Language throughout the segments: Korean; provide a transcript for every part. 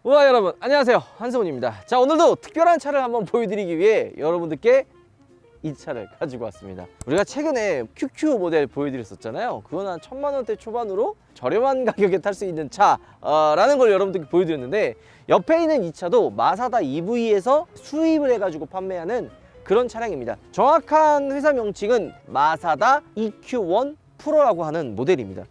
우와 여러분 안녕하세요, 한승훈입니다. 자, 오늘도 특별한 차를 한번 보여드리기 위해 여러분들께 이 차를 가지고 왔습니다. 우리가 최근에 QQ 모델 보여드렸었잖아요. 그건 한 1000만원대 초반으로 저렴한 가격에 탈 수 있는 차라는 걸 여러분들께 보여드렸는데, 옆에 있는 이 차도 마사다 EV에서 수입을 해가지고 판매하는 그런 차량입니다. 정확한 회사 명칭은 마사다 EQ1 프로라고 하는 모델입니다.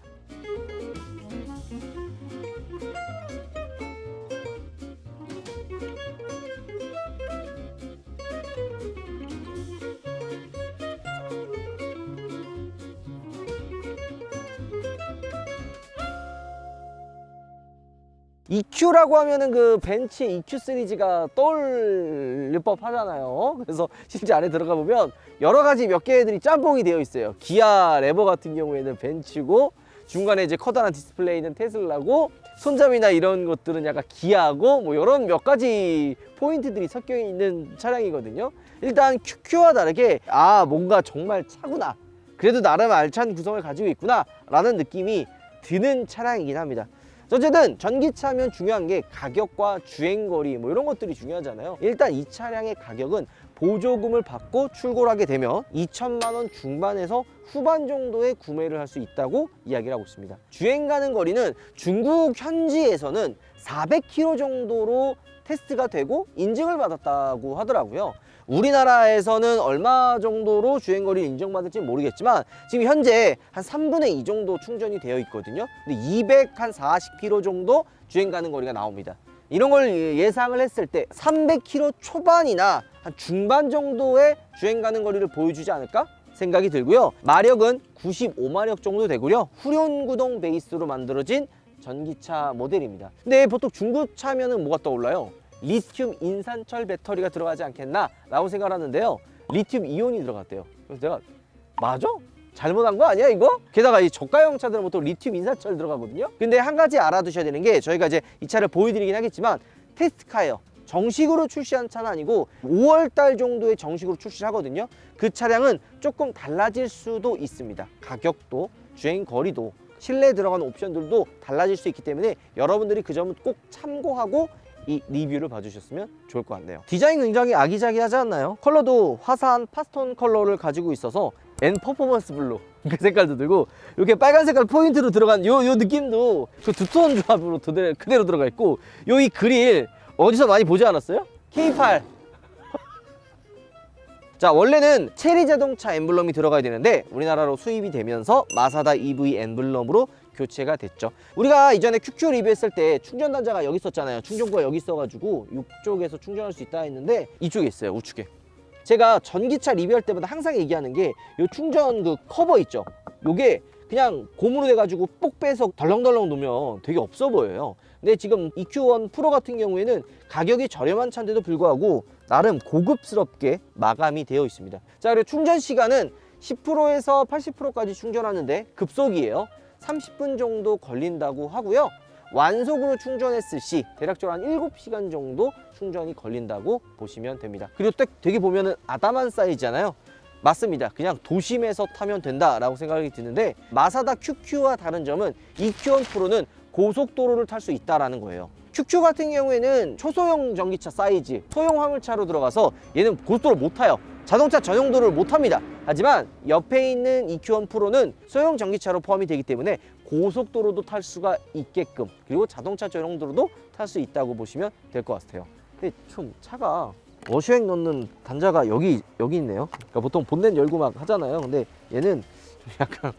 EQ라고 하면은 그 벤츠의 EQ 시리즈가 떠올릴 법 하잖아요. 그래서 실제 안에 들어가 보면 여러 가지 몇 개들이 짬뽕이 되어 있어요. 기아 레버 같은 경우에는 벤츠고, 중간에 이제 커다란 디스플레이는 테슬라고, 손잡이나 이런 것들은 약간 기아고, 뭐 이런 몇 가지 포인트들이 섞여 있는 차량이거든요. 일단 QQ와 다르게 뭔가 정말 차구나, 그래도 나름 알찬 구성을 가지고 있구나 라는 느낌이 드는 차량이긴 합니다. 어쨌든 전기차면 중요한 게 가격과 주행거리 뭐 이런 것들이 중요하잖아요. 일단 이 차량의 가격은 보조금을 받고 출고를 하게 되면 2천만 원 중반에서 후반 정도에 구매를 할 수 있다고 이야기를 하고 있습니다. 주행 가는 거리는 중국 현지에서는 400km 정도로 테스트가 되고 인증을 받았다고 하더라고요. 우리나라에서는 얼마 정도로 주행거리를 인정받을지 모르겠지만 지금 현재 한 3분의 2 정도 충전이 되어 있거든요. 근데 240km 정도 주행 가는 거리가 나옵니다. 이런 걸 예상을 했을 때 300km 초반이나 한 중반 정도의 주행 가는 거리를 보여주지 않을까 생각이 들고요. 마력은 95마력 정도 되고요. 후륜 구동 베이스로 만들어진 전기차 모델입니다. 근데 보통 중고차면은 뭐가 떠올라요? 리튬 인산철 배터리가 들어가지 않겠나 라고 생각을 하는데요, 리튬 이온이 들어갔대요. 그래서 제가 맞아? 잘못한 거 아니야 이거? 게다가 이 저가형 차들은 보통 리튬 인산철 들어가거든요. 근데 한 가지 알아두셔야 되는 게, 저희가 이제 이 차를 보여드리긴 하겠지만 테스트카예요. 정식으로 출시한 차는 아니고 5월달 정도에 정식으로 출시를 하거든요. 그 차량은 조금 달라질 수도 있습니다. 가격도, 주행거리도, 실내에 들어가는 옵션들도 달라질 수 있기 때문에 여러분들이 그 점은 꼭 참고하고 이 리뷰를 봐주셨으면 좋을 것 같네요. 디자인 굉장히 아기자기하지 않나요? 컬러도 화사한 파스톤 컬러를 가지고 있어서 N 퍼포먼스 블루 그 색깔도 들고, 이렇게 빨간 색깔 포인트로 들어간 요 느낌도 그 두톤 조합으로 그대로 들어가 있고, 이 그릴 어디서 많이 보지 않았어요? K8 자, 원래는 체리 자동차 엠블럼이 들어가야 되는데 우리나라로 수입이 되면서 마사다 EV 엠블럼으로 교체가 됐죠. 우리가 이전에 QQ 리뷰했을 때 충전 단자가 여기 있었잖아요. 충전구가 여기 있어가지고 이쪽에서 충전할 수 있다 했는데 이쪽에 있어요, 우측에. 제가 전기차 리뷰할 때마다 항상 얘기하는 게 이 충전 그 커버 있죠. 요게 그냥 고무로 돼가지고 뽁 빼서 덜렁덜렁 놓으면 되게 없어 보여요. 근데 지금 EQ1 프로 같은 경우에는 가격이 저렴한 차인데도 불구하고 나름 고급스럽게 마감이 되어 있습니다. 자, 그리고 충전 시간은 10%에서 80%까지 충전하는데 급속이에요. 30분 정도 걸린다고 하고요. 완속으로 충전했을 시 대략적으로 한 7시간 정도 충전이 걸린다고 보시면 됩니다. 그리고 딱 되게 보면은 아담한 사이즈잖아요. 맞습니다. 그냥 도심에서 타면 된다라고 생각이 드는데, 마사다 QQ와 다른 점은 EQ1 프로는 고속도로를 탈 수 있다라는 거예요. QQ 같은 경우에는 초소형 전기차 사이즈, 소형 화물차로 들어가서 얘는 고속도로 못 타요. 자동차 전용 도로를 못 탑니다. 하지만 옆에 있는 EQ1 프로는 소형 전기차로 포함이 되기 때문에 고속도로도 탈 수가 있게끔, 그리고 자동차 전용 도로도 탈 수 있다고 보시면 될 것 같아요. 근데 좀 차가 어슈액 넣는 단자가 여기 있네요. 그러니까 보통 본넷 열고 막 하잖아요. 근데 얘는 좀 약간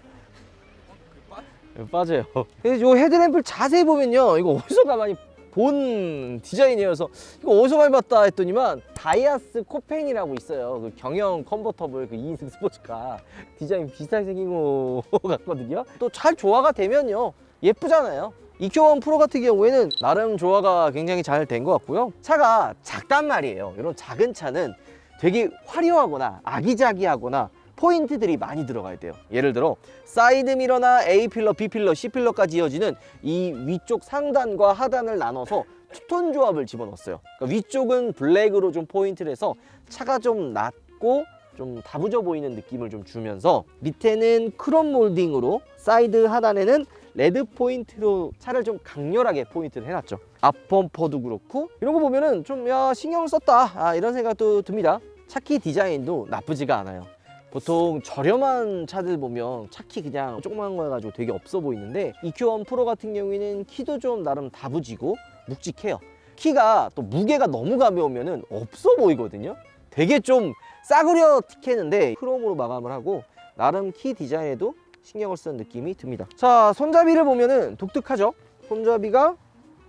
빠져요. 이 헤드램프를 자세히 보면요, 이거 어디서 가만히 본 디자인이어서 이거 어디서 많이 봤다 했더니만 다이아스 코펜이라고 있어요. 그 경영 컨버터블 그 2인승 스포츠카 디자인 비슷하게 생긴 거 같거든요. 또 잘 조화가 되면요 예쁘잖아요. EQ1 프로 같은 경우에는 나름 조화가 굉장히 잘 된 것 같고요. 차가 작단 말이에요. 이런 작은 차는 되게 화려하거나 아기자기하거나 포인트들이 많이 들어가야 돼요. 예를 들어 사이드미러나 A필러, B필러, C필러까지 이어지는 이 위쪽 상단과 하단을 나눠서 투톤 조합을 집어넣었어요. 그러니까 위쪽은 블랙으로 좀 포인트를 해서 차가 좀 낮고 좀 다부져 보이는 느낌을 좀 주면서, 밑에는 크롬 몰딩으로, 사이드 하단에는 레드 포인트로 차를 좀 강렬하게 포인트를 해놨죠. 앞범퍼도 그렇고 이런 거 보면은 좀 야 신경을 썼다 이런 생각도 듭니다. 차키 디자인도 나쁘지가 않아요. 보통 저렴한 차들 보면 차키 그냥 조그만 거 해가지고 되게 없어 보이는데 EQ1 프로 같은 경우에는 키도 좀 나름 다부지고 묵직해요. 키가 또 무게가 너무 가벼우면은 없어 보이거든요. 되게 좀 싸구려 틱했는데 크롬으로 마감을 하고 나름 키 디자인에도 신경을 쓴 느낌이 듭니다. 자, 손잡이를 보면은 독특하죠. 손잡이가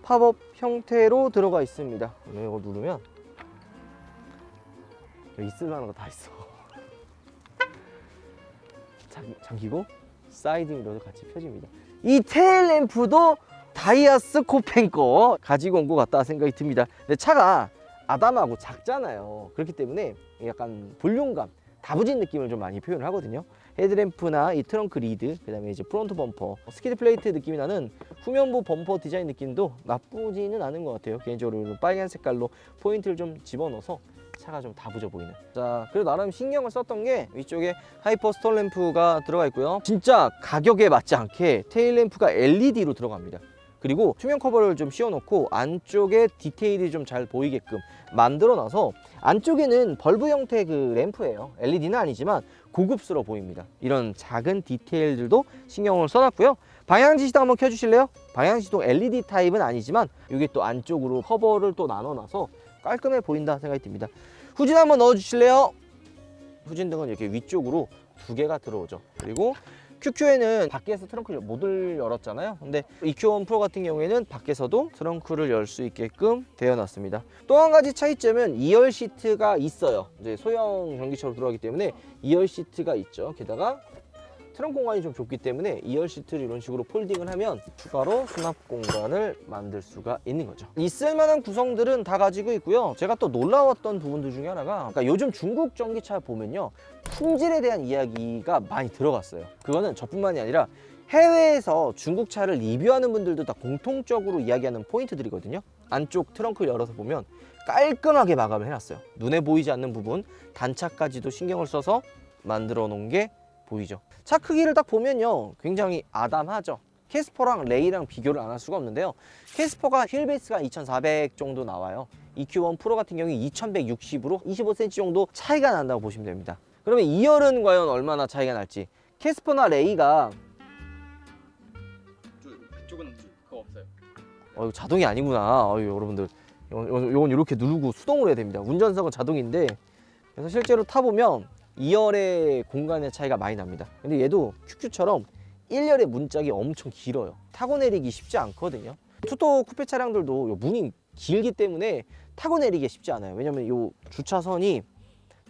팝업 형태로 들어가 있습니다. 이거 누르면 있을 만한 거 다 있어. 잠기고 사이드 미러도 같이 펴집니다. 이 테일 램프도 다이아스 코펜 거 가지고 온 것 같다 생각이 듭니다. 근데 차가 아담하고 작잖아요. 그렇기 때문에 약간 볼륨감, 다부진 느낌을 좀 많이 표현을 하거든요. 헤드램프나 이 트렁크 리드, 그 다음에 이제 프론트 범퍼, 스키드 플레이트 느낌이 나는 후면부 범퍼 디자인 느낌도 나쁘지는 않은 것 같아요. 개인적으로 빨간 색깔로 포인트를 좀 집어넣어서 차가 좀 다부져 보이는. 자, 그리고 나름 신경을 썼던 게 위쪽에 하이퍼 스톤 램프가 들어가 있고요. 진짜 가격에 맞지 않게 테일 램프가 LED로 들어갑니다. 그리고 투명 커버를 좀 씌워놓고 안쪽에 디테일이 좀 잘 보이게끔 만들어놔서 안쪽에는 벌브 형태의 그 램프예요. LED는 아니지만 고급스러워 보입니다. 이런 작은 디테일들도 신경을 써놨고요. 방향지시도 한번 켜주실래요? 방향지시도 LED 타입은 아니지만 이게 또 안쪽으로 커버를 또 나눠놔서 깔끔해 보인다 생각이 듭니다. 후진 한번 넣어주실래요? 후진등은 이렇게 위쪽으로 두 개가 들어오죠. 그리고 QQ에는 밖에서 트렁크를 못 열었잖아요. 근데 EQ1 프로 같은 경우에는 밖에서도 트렁크를 열 수 있게끔 되어 놨습니다. 또 한 가지 차이점은 2열 시트가 있어요. 이제 소형 전기차로 들어가기 때문에 2열 시트가 있죠. 게다가 트렁크 공간이 좀 좁기 때문에 2열 시트를 이런 식으로 폴딩을 하면 추가로 수납 공간을 만들 수가 있는 거죠. 있을 만한 구성들은 다 가지고 있고요. 제가 또 놀라웠던 부분들 중에 하나가 그러니까 요즘 중국 전기차 보면요, 품질에 대한 이야기가 많이 들어갔어요. 그거는 저뿐만이 아니라 해외에서 중국 차를 리뷰하는 분들도 다 공통적으로 이야기하는 포인트들이거든요. 안쪽 트렁크를 열어서 보면 깔끔하게 마감을 해놨어요. 눈에 보이지 않는 부분 단차까지도 신경을 써서 만들어 놓은 게 보이죠. 차 크기를 딱 보면요, 굉장히 아담하죠. 캐스퍼랑 레이랑 비교를 안 할 수가 없는데요. 캐스퍼가 휠 베이스가 2400 정도 나와요. EQ1 프로 같은 경우에 2160으로 25cm 정도 차이가 난다고 보시면 됩니다. 그러면 2열은 과연 얼마나 차이가 날지. 캐스퍼나 레이가 그쪽은 그거 없어요. 이거 자동이 아니구나. 여러분들 이건 이렇게 누르고 수동으로 해야 됩니다. 운전석은 자동인데, 그래서 실제로 타보면 2열의 공간의 차이가 많이 납니다. 근데 얘도 QQ처럼 1열의 문짝이 엄청 길어요. 타고 내리기 쉽지 않거든요. 투토 쿠페 차량들도 문이 길기 때문에 타고 내리기 쉽지 않아요. 왜냐면 요 주차선이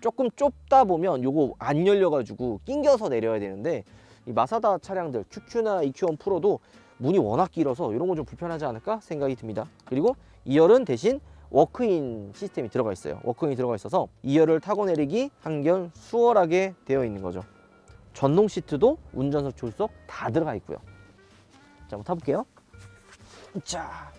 조금 좁다 보면 요거 안 열려가지고 낑겨서 내려야 되는데, 이 마사다 차량들 QQ나 EQ1 프로도 문이 워낙 길어서 이런 건 좀 불편하지 않을까 생각이 듭니다. 그리고 2열은 대신 워크인 시스템이 들어가 있어요. 워크인이 들어가 있어서 2열을 타고 내리기 한결 수월하게 되어 있는 거죠. 전동 시트도 운전석, 조수석 다 들어가 있고요. 자, 한번 타볼게요. 자,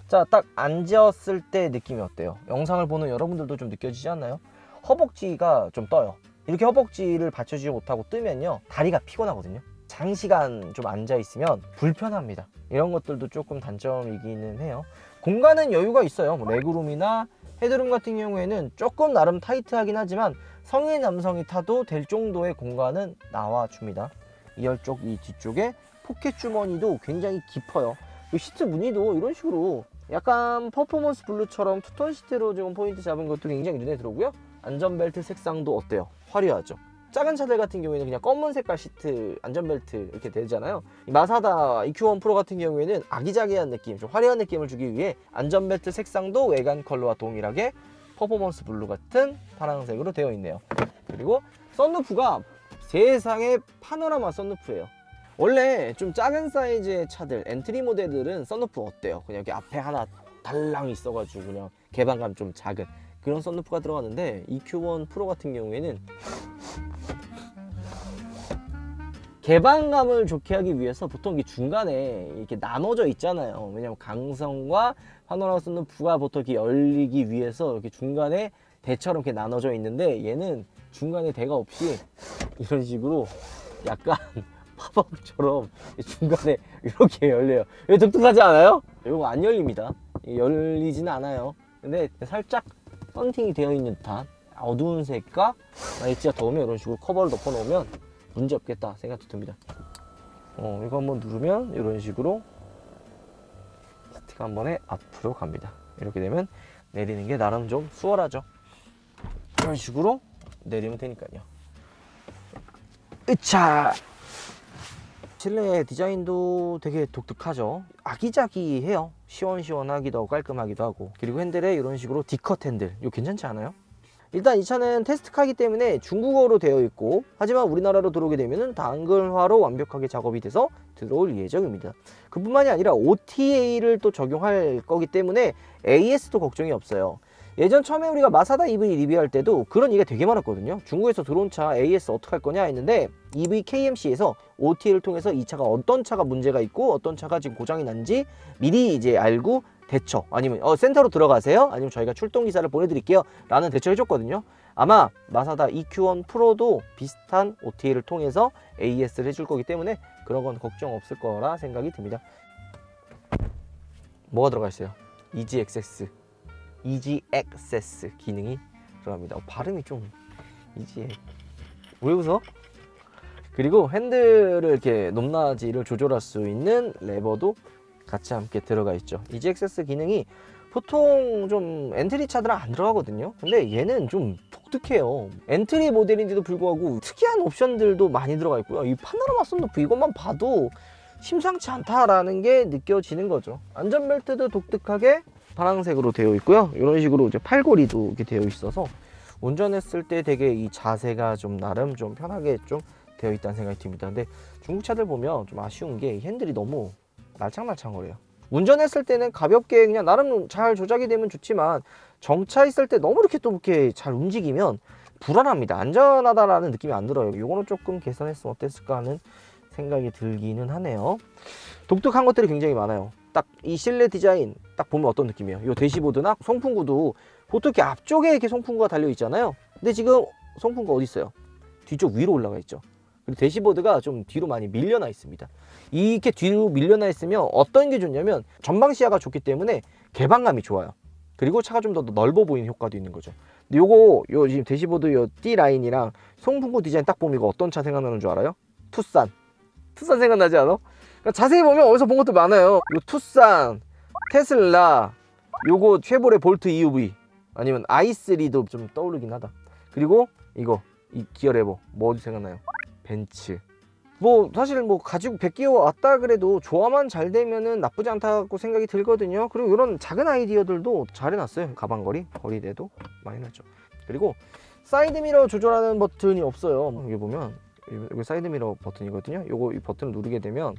딱 앉았을 때 느낌이 어때요? 영상을 보는 여러분들도 좀 느껴지지 않나요? 허벅지가 좀 떠요. 이렇게 허벅지를 받쳐주지 못하고 뜨면요, 다리가 피곤하거든요. 장시간 좀 앉아 있으면 불편합니다. 이런 것들도 조금 단점이기는 해요. 공간은 여유가 있어요. 레그룸이나 헤드룸 같은 경우에는 조금 나름 타이트하긴 하지만 성인 남성이 타도 될 정도의 공간은 나와줍니다. 2열 쪽 이 뒤쪽에 포켓 주머니도 굉장히 깊어요. 이 시트 무늬도 이런 식으로 약간 퍼포먼스 블루처럼 투톤 시트로 좀 포인트 잡은 것도 굉장히 눈에 들어오고요. 안전벨트 색상도 어때요? 화려하죠. 작은 차들 같은 경우에는 그냥 검은 색깔 시트, 안전벨트 이렇게 되잖아요. 이 마사다 EQ1 프로 같은 경우에는 아기자기한 느낌, 좀 화려한 느낌을 주기 위해 안전벨트 색상도 외관 컬러와 동일하게 퍼포먼스 블루 같은 파란색으로 되어 있네요. 그리고 썬루프가 세상에 파노라마 썬루프예요. 원래 좀 작은 사이즈의 차들, 엔트리 모델들은 썬루프 어때요? 그냥 이렇게 앞에 하나 달랑 있어가지고 그냥 개방감 좀 작은 그런 썬루프가 들어갔는데, EQ1 프로 같은 경우에는 개방감을 좋게 하기 위해서 보통 이게 중간에 이렇게 나눠져 있잖아요. 왜냐면 강성과 파노라마 썬루프가 보통 이렇게 열리기 위해서 이렇게 중간에 대처럼 이렇게 나눠져 있는데, 얘는 중간에 대가 없이 이런 식으로 약간 팝업처럼 중간에 이렇게 열려요. 왜 독특하지 않아요? 이거 안 열립니다. 열리지는 않아요. 근데 살짝 썬팅이 되어 있는 듯한 어두운 색과 만약 진짜 더우면 이런 식으로 커버를 덮어 놓으면 문제 없겠다 생각도 듭니다. 이거 한번 누르면 이런 식으로 스틱 한 번에 앞으로 갑니다. 이렇게 되면 내리는 게 나름 좀 수월하죠. 이런 식으로 내리면 되니까요. 으차! 실내 디자인도 되게 독특하죠. 아기자기해요. 시원시원하기도 하고 깔끔하기도 하고. 그리고 핸들에 이런 식으로 D컷 핸들, 이거 괜찮지 않아요? 일단 이 차는 테스트카이기 때문에 중국어로 되어 있고, 하지만 우리나라로 들어오게 되면 다 한글화로 완벽하게 작업이 돼서 들어올 예정입니다. 그뿐만이 아니라 OTA를 또 적용할 거기 때문에 AS도 걱정이 없어요. 예전 처음에 우리가 마사다 EV 리뷰할 때도 그런 얘기가 되게 많았거든요. 중국에서 들어온 차 AS 어떻게 할 거냐 했는데, EV KMC에서 OTA를 통해서 이 차가 어떤 차가 문제가 있고 어떤 차가 지금 고장이 난지 미리 이제 알고 대처, 아니면 센터로 들어가세요, 아니면 저희가 출동 기사를 보내드릴게요 라는 대처를 해줬거든요. 아마 마사다 EQ1 프로도 비슷한 OTA를 통해서 AS를 해줄 거기 때문에 그런 건 걱정 없을 거라 생각이 듭니다. 뭐가 들어가 있어요? Easy Access 기능이 들어갑니다. 발음이 좀 왜 웃어? 그리고 핸들을 이렇게 높낮이를 조절할 수 있는 레버도 같이 함께 들어가 있죠. Easy Access 기능이 보통 좀 엔트리 차들은 안 들어가거든요. 근데 얘는 좀 독특해요. 엔트리 모델인데도 불구하고 특이한 옵션들도 많이 들어가 있고요. 이 파노라마 썬루프 이것만 봐도 심상치 않다라는 게 느껴지는 거죠. 안전벨트도 독특하게 파란색으로 되어 있고요. 이런 식으로 이제 팔걸이도 이렇게 되어 있어서 운전했을 때 되게 이 자세가 좀 나름 좀 편하게 좀 되어 있다는 생각이 듭니다. 근데 중국 차들 보면 좀 아쉬운 게 핸들이 너무 날창날창거려요. 운전했을 때는 가볍게 그냥 나름 잘 조작이 되면 좋지만 정차했을 때 너무 이렇게 또 이렇게 잘 움직이면 불안합니다. 안전하다라는 느낌이 안 들어요. 요거는 조금 개선했으면 어땠을까 하는 생각이 들기는 하네요. 독특한 것들이 굉장히 많아요. 딱 이 실내 디자인 딱 보면 어떤 느낌이에요? 요 대시보드나 송풍구도 보통 이렇게 앞쪽에 이렇게 송풍구가 달려 있잖아요. 근데 지금 송풍구가 어디 있어요? 뒤쪽 위로 올라가 있죠. 그리고 대시보드가 좀 뒤로 많이 밀려나 있습니다. 이렇게 뒤로 밀려나 있으면 어떤 게 좋냐면 전방 시야가 좋기 때문에 개방감이 좋아요. 그리고 차가 좀 더 넓어 보이는 효과도 있는 거죠. 근데 요 지금 대시보드 요 D 라인이랑 송풍구 디자인 딱 보면 이거 어떤 차 생각나는 줄 알아요? 투싼 생각나지 않아? 그러니까 자세히 보면 어디서 본 것도 많아요. 요 투싼, 테슬라, 요거 쉐보레 볼트 EUV, 아니면 i3도 좀 떠오르긴 하다. 그리고 이거 이 기어 레버 뭐 어디 생각나요? 벤츠. 뭐 사실 뭐 가지고 100기어 왔다 그래도 조화만 잘 되면은 나쁘지 않다고 생각이 들거든요. 그리고 이런 작은 아이디어들도 잘 해놨어요. 가방걸이, 거리대도 많이 났죠. 그리고 사이드미러 조절하는 버튼이 없어요. 여기 보면 여기 사이드미러 버튼이거든요. 요거 이 버튼을 누르게 되면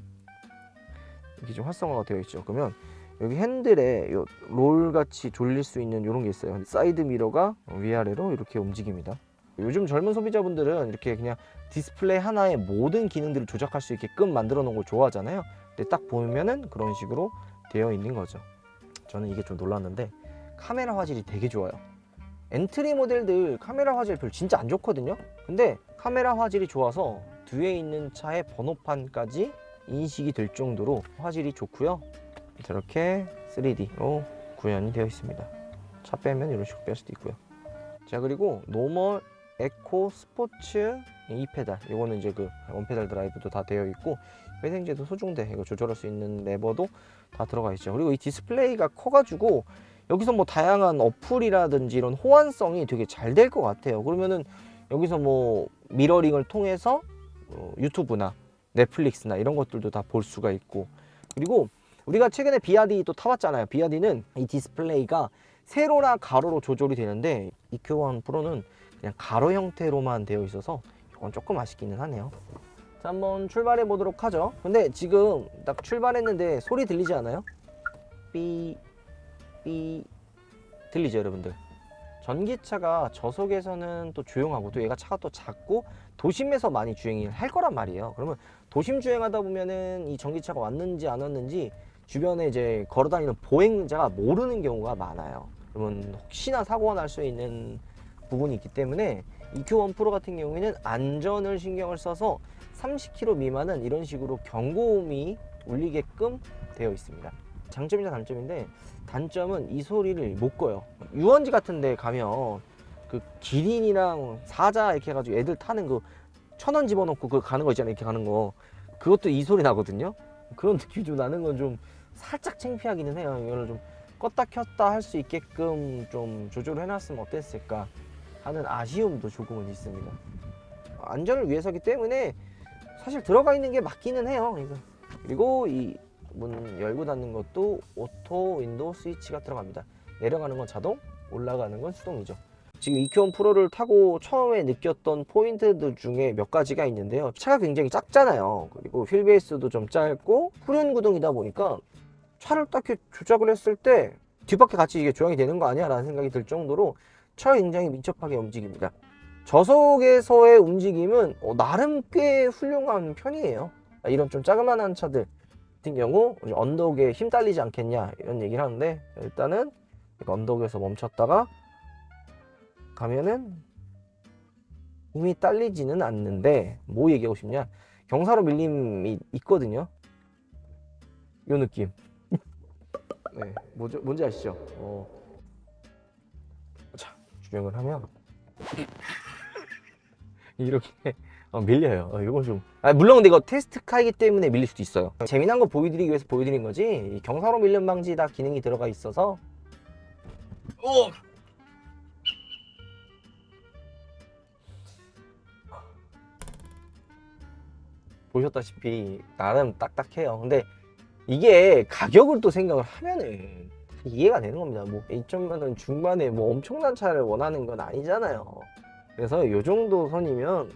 이게 좀 활성화가 되어 있죠. 그러면 여기 핸들에 요 롤같이 졸릴 수 있는 이런 게 있어요. 사이드 미러가 위아래로 이렇게 움직입니다. 요즘 젊은 소비자분들은 이렇게 그냥 디스플레이 하나에 모든 기능들을 조작할 수 있게끔 만들어 놓은 걸 좋아하잖아요. 근데 딱 보면은 그런 식으로 되어 있는 거죠. 저는 이게 좀 놀랐는데 카메라 화질이 되게 좋아요. 엔트리 모델들 카메라 화질 별로 진짜 안 좋거든요. 근데 카메라 화질이 좋아서 뒤에 있는 차의 번호판까지 인식이 될 정도로 화질이 좋고요. 저렇게 3D로 구현이 되어 있습니다. 차 빼면 이런 식으로 뺄 수도 있고요. 자, 그리고 노멀, 에코, 스포츠 2페달, 이거는 이제 그 원페달 드라이브도 다 되어 있고 회생제도 소중대 이거 조절할 수 있는 레버도 다 들어가 있죠. 그리고 이 디스플레이가 커가지고 여기서 뭐 다양한 어플이라든지 이런 호환성이 되게 잘 될 것 같아요. 그러면은 여기서 뭐 미러링을 통해서 유튜브나 넷플릭스나 이런 것들도 다 볼 수가 있고, 그리고 우리가 최근에 비아디 또 타봤잖아요. 비아디는 이 디스플레이가 세로나 가로로 조절이 되는데 EQ1 프로는 그냥 가로 형태로만 되어 있어서 이건 조금 아쉽기는 하네요. 자, 한번 출발해 보도록 하죠. 근데 지금 딱 출발했는데 소리 들리지 않아요? 삐 들리죠, 여러분들? 전기차가 저속에서는 또 조용하고 또 얘가 차가 또 작고 도심에서 많이 주행을 할 거란 말이에요. 그러면 도심 주행하다 보면은 이 전기차가 왔는지 안 왔는지 주변에 이제 걸어다니는 보행자가 모르는 경우가 많아요. 그러면 혹시나 사고가 날 수 있는 부분이 있기 때문에 EQ1 프로 같은 경우에는 안전을 신경을 써서 30km 미만은 이런 식으로 경고음이 울리게끔 되어 있습니다. 장점이자 단점인데, 단점은 이 소리를 못 꺼요. 유원지 같은 데 가면 그 기린이랑 사자 이렇게 해가지고 애들 타는 그 1,000원 집어넣고 그거 가는 거 있잖아요. 이렇게 가는 거. 그것도 이 소리 나거든요. 그런 느낌이 좀 나는 건 좀 살짝 창피하기는 해요. 이거를 좀 껐다 켰다 할 수 있게끔 좀 조절을 해놨으면 어땠을까 하는 아쉬움도 조금은 있습니다. 안전을 위해서기 때문에 사실 들어가 있는 게 맞기는 해요. 이거. 그리고 이 문 열고 닫는 것도 오토 윈도우 스위치가 들어갑니다. 내려가는 건 자동, 올라가는 건 수동이죠. 지금 EQ1 프로를 타고 처음에 느꼈던 포인트들 중에 몇 가지가 있는데요. 차가 굉장히 작잖아요. 그리고 휠베이스도 좀 짧고 후륜 구동이다 보니까 차를 딱 이렇게 조작을 했을 때 뒷바퀴 같이 이게 조향이 되는 거 아니야? 라는 생각이 들 정도로 차가 굉장히 민첩하게 움직입니다. 저속에서의 움직임은 나름 꽤 훌륭한 편이에요. 이런 좀 자그마한 차들 같은 경우 언덕에 힘 딸리지 않겠냐 이런 얘기를 하는데, 일단은 언덕에서 멈췄다가 가면은 힘이 딸리지는 않는데, 뭐 얘기하고 싶냐, 경사로 밀림이 있거든요. 요 느낌. 네, 뭔지 아시죠? 자, 주행을 하면 이렇게 밀려요. 이건 좀 물론 근데 이거 테스트카이기 때문에 밀릴 수도 있어요. 재미난 거 보여드리기 위해서 보여드린 거지, 이 경사로 밀림 방지 다 기능이 들어가 있어서. 보셨다시피 나름 딱딱해요. 근데 이게 가격을 또 생각을 하면은 이해가 되는 겁니다. 뭐 2천만 원 중반에 뭐 엄청난 차를 원하는 건 아니잖아요. 그래서 이 정도 선이면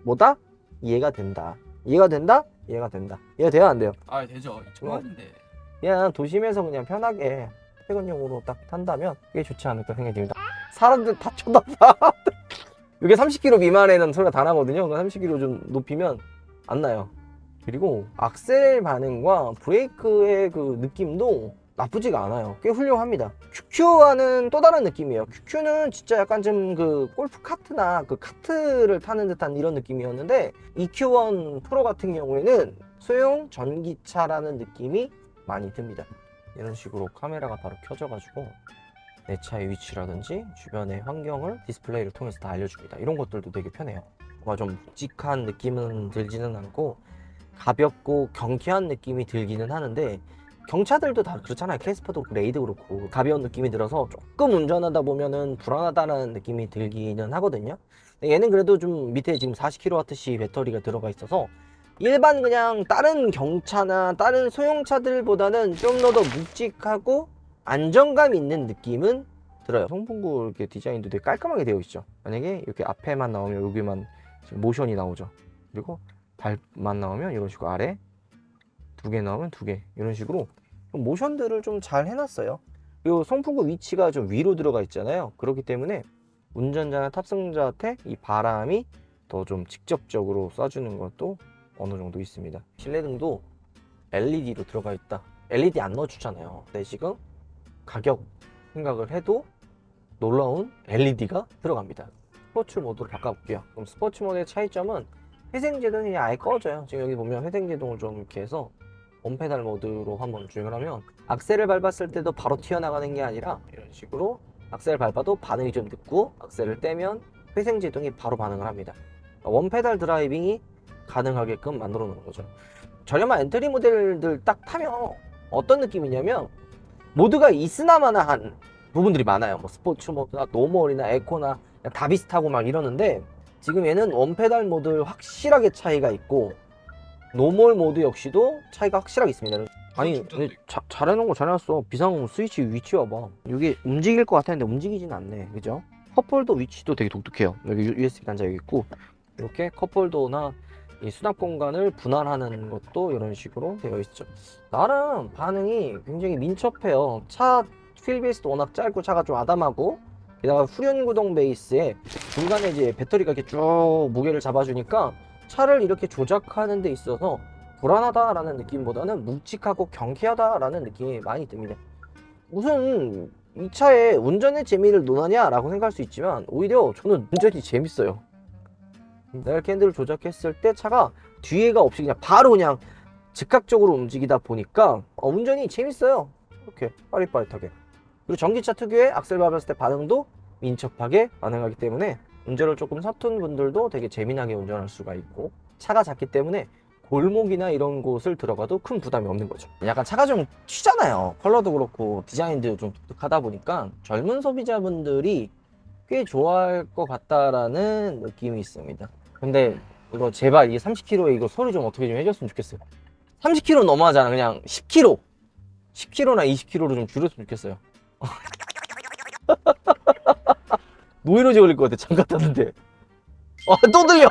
뭐다? 이해가 된다. 이해가 된다? 이해가 된다. 이해가 돼요, 안 돼요? 아 되죠. 2천만인데. 그냥 도심에서 그냥 편하게 퇴근용으로 딱 탄다면 꽤 좋지 않을까 생각이 듭니다. 사람들 다 쳐다봐. 이게 30km 미만에는 소리가 다 나거든요. 30km 좀 높이면 안 나요. 그리고 악셀 반응과 브레이크의 그 느낌도 나쁘지가 않아요. 꽤 훌륭합니다. QQ와는 또 다른 느낌이에요. QQ는 진짜 약간 좀 그 골프 카트나 그 카트를 타는 듯한 이런 느낌이었는데, EQ1 프로 같은 경우에는 소형 전기차라는 느낌이 많이 듭니다. 이런 식으로 카메라가 바로 켜져가지고 내 차의 위치라든지 주변의 환경을 디스플레이를 통해서 다 알려줍니다. 이런 것들도 되게 편해요. 뭔가 좀 묵직한 느낌은 들지는 않고 가볍고 경쾌한 느낌이 들기는 하는데, 경차들도 다 그렇잖아요. 캐스퍼도 그렇고 레이드 그렇고 가벼운 느낌이 들어서 조금 운전하다 보면은 불안하다는 느낌이 들기는 하거든요. 얘는 그래도 좀 밑에 지금 40kWh 배터리가 들어가 있어서 일반 그냥 다른 경차나 다른 소형차들보다는 좀 더 묵직하고 안정감 있는 느낌은 들어요. 송풍구 이렇게 디자인도 되게 깔끔하게 되어 있죠. 만약에 이렇게 앞에만 나오면 여기만 지금 모션이 나오죠. 그리고 발만 나오면 이런 식으로 아래, 두 개 나오면 두 개, 이런 식으로 모션들을 좀 잘 해놨어요. 그리고 송풍구 위치가 좀 위로 들어가 있잖아요. 그렇기 때문에 운전자나 탑승자한테 이 바람이 더 좀 직접적으로 쏴주는 것도 어느 정도 있습니다. 실내등도 LED로 들어가 있다. LED 안 넣어주잖아요. 근데 지금 가격 생각을 해도 놀라운 LED가 들어갑니다. 스포츠 모드로 바꿔볼게요. 그럼 스포츠 모드의 차이점은 회생제동이 아예 꺼져요. 지금 여기 보면 회생제동을 좀 이렇게 해서 원페달 모드로 한번 주행을 하면 악셀을 밟았을 때도 바로 튀어나가는 게 아니라 이런 식으로 악셀을 밟아도 반응이 좀 늦고, 악셀을 떼면 회생제동이 바로 반응을 합니다. 원페달 드라이빙이 가능하게끔 만들어 놓은 거죠. 저렴한 엔트리 모델들 딱 타면 어떤 느낌이냐면 모드가 있으나마나한 부분들이 많아요. 뭐 스포츠 모드나 노멀이나 에코나 다 비슷하고 막 이러는데, 지금 얘는 원페달 모드 확실하게 차이가 있고 노멀 모드 역시도 차이가 확실하게 있습니다. 아니 근데 잘해놓은 거 잘해놨어. 비상용 스위치 위치 봐봐. 이게 움직일 것 같았는데 움직이진 않네. 그죠? 컵홀더 위치도 되게 독특해요. 여기 USB 단자 여기 있고, 이렇게 컵홀더나 이 수납 공간을 분할하는 것도 이런 식으로 되어 있죠. 나름 반응이 굉장히 민첩해요. 차 휠베이스도 워낙 짧고 차가 좀 아담하고, 게다가 후륜 구동 베이스에 중간에 이제 배터리가 이렇게 쭉 무게를 잡아주니까 차를 이렇게 조작하는 데 있어서 불안하다라는 느낌보다는 묵직하고 경쾌하다라는 느낌이 많이 듭니다. 우선 이 차에 운전의 재미를 논하냐라고 생각할 수 있지만 오히려 저는 운전이 재밌어요. 내가 이렇게 핸들을 조작했을 때 차가 뒤에가 없이 그냥 바로 그냥 즉각적으로 움직이다 보니까 운전이 재밌어요. 이렇게 빠릿빠릿하게. 그리고 전기차 특유의 악셀 밟았을 때 반응도 민첩하게 반응하기 때문에 운전을 조금 서툰 분들도 되게 재미나게 운전할 수가 있고, 차가 작기 때문에 골목이나 이런 곳을 들어가도 큰 부담이 없는 거죠. 약간 차가 좀 튀잖아요. 컬러도 그렇고 디자인도 좀 독특하다 보니까 젊은 소비자분들이 꽤 좋아할 것 같다라는 느낌이 있습니다. 근데 이거 제발 이 30km에 이거 소리 좀 어떻게 좀 해줬으면 좋겠어요. 30km 너무하잖아. 그냥 10km 10km나 20km로 좀 줄였으면 좋겠어요. 노이로제 걸릴 것 같아. 잠깐 탔는데 또 들려.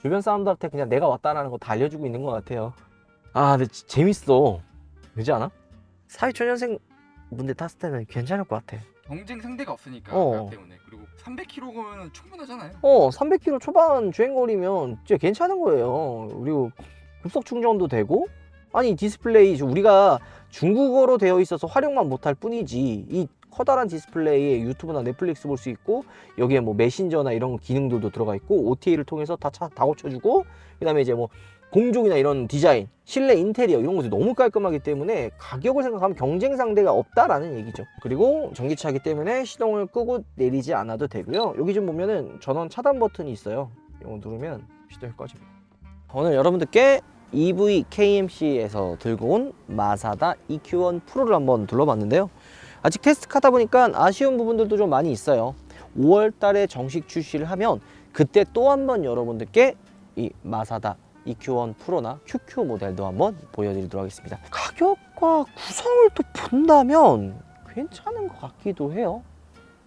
주변 사람들한테 그냥 내가 왔다라는 거 다 알려주고 있는 것 같아요. 근데 재밌어. 그렇지 않아? 사회초년생 분들 탔을 때는 괜찮을 것 같아. 경쟁 상대가 없으니까 가격 때문에. 그리고 300km면 충분하잖아요. 300km 초반 주행거리면 진짜 괜찮은 거예요. 그리고 급속 충전도 되고, 아니 디스플레이 우리가 중국어로 되어 있어서 활용만 못할 뿐이지 이 커다란 디스플레이에 유튜브나 넷플릭스 볼 수 있고, 여기에 뭐 메신저나 이런 기능들도 들어가 있고, OTA를 통해서 다 고쳐주고, 그 다음에 이제 뭐 공종이나 이런 디자인, 실내 인테리어 이런 것이 너무 깔끔하기 때문에 가격을 생각하면 경쟁 상대가 없다라는 얘기죠. 그리고 전기차이기 때문에 시동을 끄고 내리지 않아도 되고요. 여기 좀 보면은 전원 차단 버튼이 있어요. 이거 누르면 시동이 꺼집니다. 오늘 여러분들께 EV KMC에서 들고 온 마사다 EQ1 프로를 한번 둘러봤는데요. 아직 테스트 하다 보니까 아쉬운 부분들도 좀 많이 있어요. 5월 달에 정식 출시를 하면 그때 또 한번 여러분들께 이 마사다 EQ1 프로나 QQ 모델도 한번 보여드리도록 하겠습니다. 가격과 구성을 또 본다면 괜찮은 것 같기도 해요.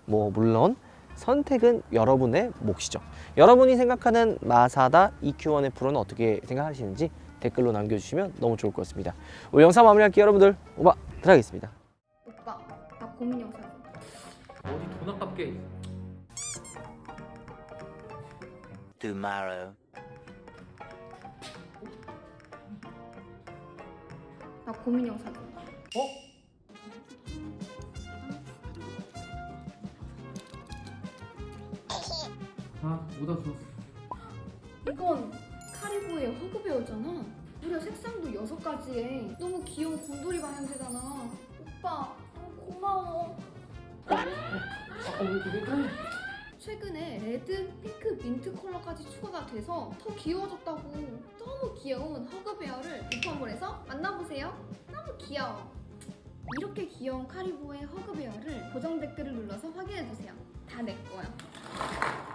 뭐 물론 선택은 여러분의 몫이죠. 여러분이 생각하는 마사다 EQ1의 프로는 어떻게 생각하시는지 댓글로 남겨주시면 너무 좋을 것 같습니다. 오늘 영상 마무리할게요. 여러분들 오바 들어가겠습니다. 오빠, 나 고민 영상. 어디 돈 아깝게. Tomorrow. 나 고민 영상. 못 왔어. 이건 카리보의 허그베어잖아. 무려 색상도 6가지에 너무 귀여운 곰돌이 방향제잖아. 오빠, 고마워. 왜 이렇게 헷갈려? 최근에 레드, 핑크, 민트 컬러까지 추가가 돼서 더 귀여워졌다고. 너무 귀여운 허그베어를 우편물에서 만나보세요. 너무 귀여워. 이렇게 귀여운 카리보의 허그베어를 고정 댓글을 눌러서 확인해주세요. 다 내 거야.